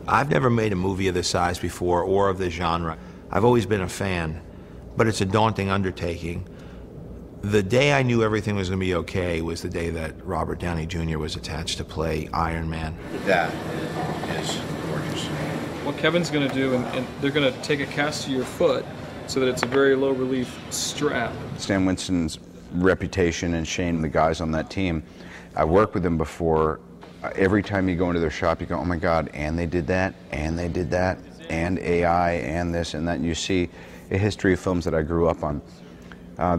I've never made a movie of this size before or of this genre. I've always been a fan, but it's a daunting undertaking. The day I knew everything was going to be okay was the day that Robert Downey Jr. was attached to play Iron Man. That is gorgeous. What Kevin's going to do, and they're going to take a cast of your foot so that it's a very low relief strap. Stan Winston's reputation and Shane, the guys on that team, I worked with them before. Every time you go into their shop, you go, oh my God, and they did that, and they did that, and AI, and this and that. And you see a history of films that I grew up on.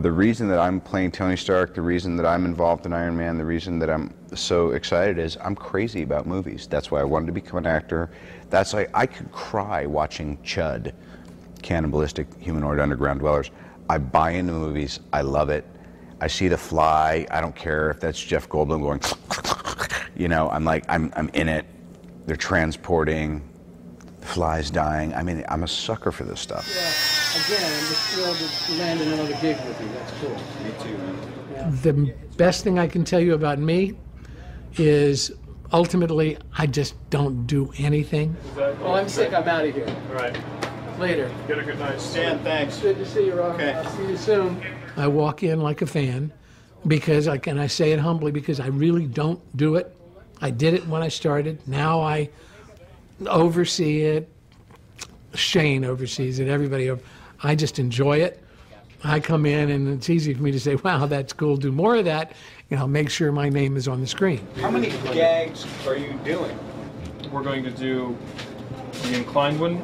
The reason that I'm playing Tony Stark, the reason that I'm involved in Iron Man, the reason that I'm so excited is I'm crazy about movies. That's why I wanted to become an actor. That's like, I could cry watching Chud, Cannibalistic Humanoid Underground Dwellers. I buy into movies, I love it. I see The Fly, I don't care if that's Jeff Goldblum going, you know, I'm like, I'm in it. They're transporting, the fly's dying. I mean, I'm a sucker for this stuff. Yeah, again, I'm just thrilled to land another gig with you. That's cool. Me too, man. Yeah. The best thing I can tell you about me is ultimately I just don't do anything. Oh, I'm sick. I'm out of here. All right. Later. Get a good night. Stan, thanks. Good to see you, Rob. Okay. I'll see you soon. I walk in like a fan because I say it humbly because I really don't do it. I did it when I started. Now I oversee it. Shane oversees it. Everybody. I just enjoy it. I come in and it's easy for me to say, wow, that's cool. Do more of that. You know, make sure my name is on the screen. How many gags are you doing? We're going to do the inclined one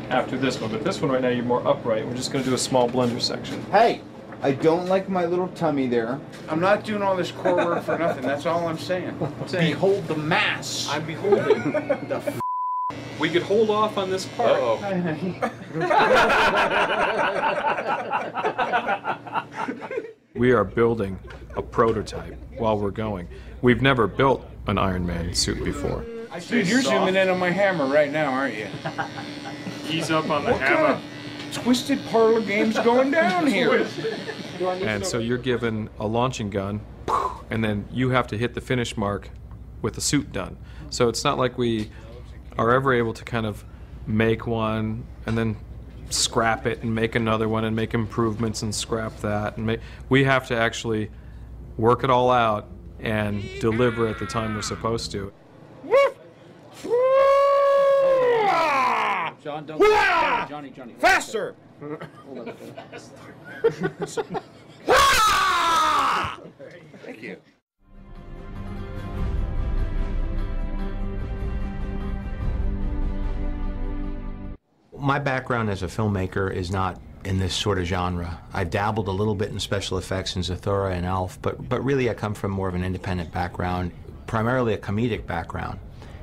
after this one, but this one right now you're more upright. We're just going to do a small blender section. Hey, I don't like my little tummy there. I'm not doing all this core work for nothing. That's all I'm saying. Behold the mass. I'm beholding the f. We could hold off on this part. We are building a prototype while we're going. We've never built an Iron Man suit before. Dude, you're zooming in on my hammer right now, aren't you? He's up on the What hammer. kind of twisted parlor game's going down here? And so you're given a launching gun, and then you have to hit the finish mark with the suit done. So it's not like we are ever able to kind of make one and then scrap it and make another one and make improvements and scrap that. And we have to actually work it all out and deliver at the time we're supposed to. John, don't. Johnny. Faster! Thank you. My background as a filmmaker is not in this sort of genre. I've dabbled a little bit in special effects in Zathura and Elf, but really I come from more of an independent background, primarily a comedic background.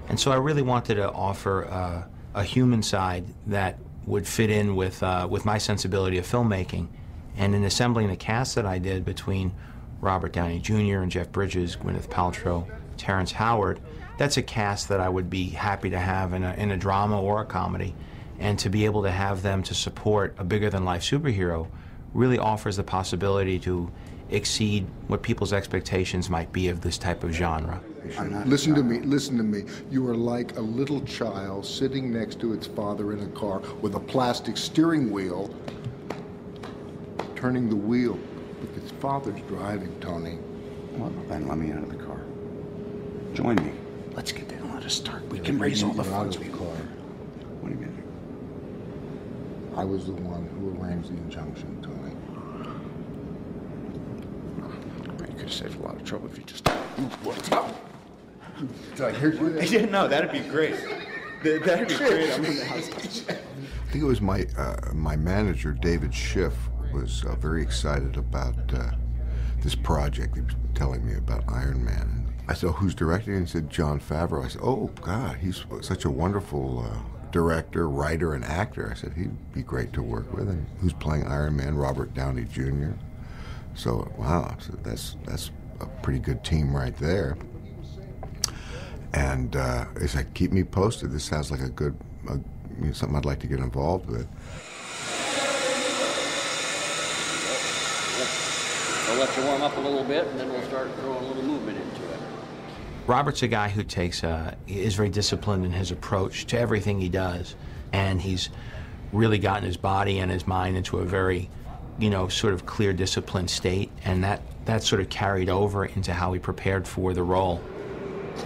And so I really wanted to offer a human side that would fit in with my sensibility of filmmaking. And in assembling the cast that I did between Robert Downey Jr. and Jeff Bridges, Gwyneth Paltrow, Terrence Howard, that's a cast that I would be happy to have in a drama or a comedy. And to be able to have them to support a bigger-than-life superhero really offers the possibility to exceed what people's expectations might be of this type of genre. Listen to me. You are like a little child sitting next to its father in a car with a plastic steering wheel, turning the wheel. Look, its father's driving, Tony. Well, then let me out of the car. Join me. Let's get down. Let us start. We can raise all the funds we can. What do you mean? I was the one who arranged the injunction, Tony. You could have saved a lot of trouble if you just... What? Did I hear you there? Yeah, no, that'd be great. That'd be great. I'm in the house. I think it was my manager, David Schiff, was very excited about this project. He was telling me about Iron Man. And I said, oh, who's directing? And he said, Jon Favreau. I said, oh, God, he's such a wonderful director, writer, and actor. I said, he'd be great to work with. And who's playing Iron Man? Robert Downey Jr. So, wow, so that's a pretty good team right there. And he said, keep me posted. This sounds like a good, something I'd like to get involved with. We'll let you warm up a little bit, and then we'll start throwing a little movement into it. Robert's a guy who is very disciplined in his approach to everything he does, and he's really gotten his body and his mind into a very, sort of clear, disciplined state, and that sort of carried over into how he prepared for the role.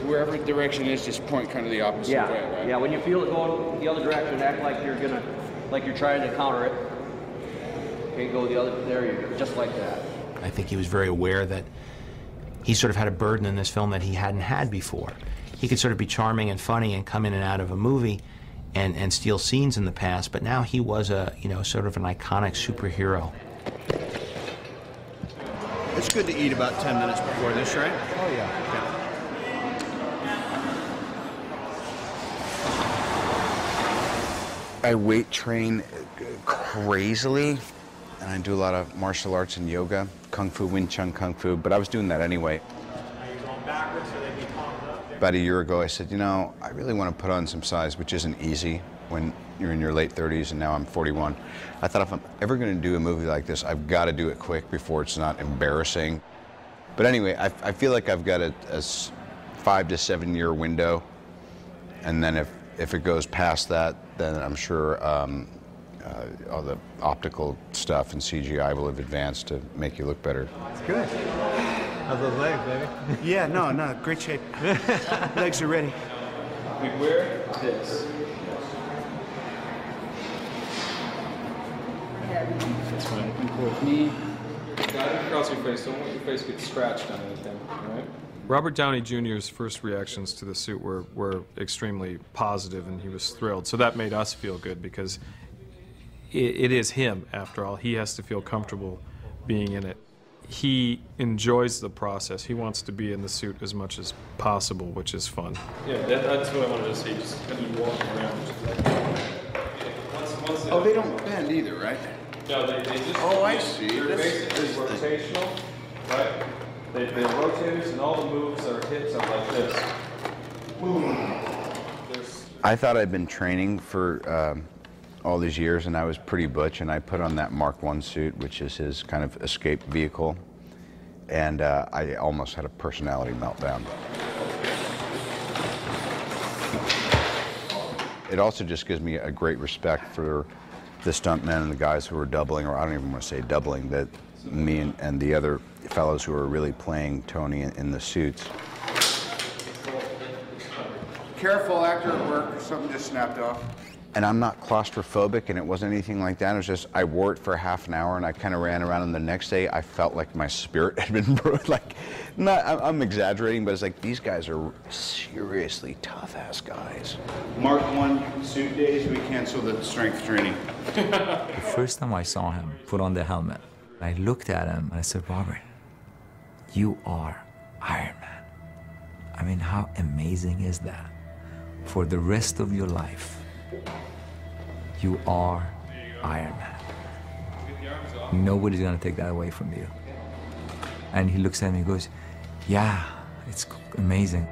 Wherever direction is, just point kind of the opposite way, right? Yeah, when you feel it going the other direction, act like you're trying to counter it. Okay, go the other, there you go, just like that. I think he was very aware that he sort of had a burden in this film that he hadn't had before. He could sort of be charming and funny and come in and out of a movie and steal scenes in the past, but now he was sort of an iconic superhero. It's good to eat about 10 minutes before this, right? Oh, yeah. Okay. I weight train crazily, and I do a lot of martial arts and yoga, Kung Fu, Wing Chun Kung Fu, but I was doing that anyway. About a year ago, I said, I really want to put on some size, which isn't easy when you're in your late 30s, and now I'm 41. I thought if I'm ever going to do a movie like this, I've got to do it quick before it's not embarrassing. But anyway, I feel like I've got a 5 to 7 year window, and then if it goes past that, then I'm sure all the optical stuff and CGI will have advanced to make you look better. It's good. How's those legs, baby? Yeah, no, great shape. Legs are ready. We wear this. That's fine. With me, guide it across your face. Don't let your face get scratched on anything, all right? Robert Downey Jr.'s first reactions to the suit were extremely positive, and he was thrilled. So that made us feel good because it is him, after all. He has to feel comfortable being in it. He enjoys the process. He wants to be in the suit as much as possible, which is fun. Yeah, that's what I wanted to see. Just kind of walking around. Oh, they don't bend either, right? No, they just... Oh, I see. They're basically rotational, right? They rotate and all the moves or hits are like this. I thought I'd been training for all these years, and I was pretty butch, and I put on that Mark I suit, which is his kind of escape vehicle, and I almost had a personality meltdown. It also just gives me a great respect for the stuntmen and the guys who are doubling, or I don't even want to say doubling, that me and the other fellows who are really playing Tony in the suits. Careful, actor at work, something just snapped off. And I'm not claustrophobic, and it wasn't anything like that. It was just, I wore it for half an hour, and I kind of ran around, and the next day, I felt like my spirit had been broken. Like, I'm exaggerating, but it's like, these guys are seriously tough-ass guys. Mark I suit days, we cancel the strength training. The first time I saw him put on the helmet, I looked at him, and I said, Robert, you are Iron Man. I mean, how amazing is that? For the rest of your life, you are Iron Man. Nobody's gonna take that away from you. And he looks at me and goes, yeah, it's amazing.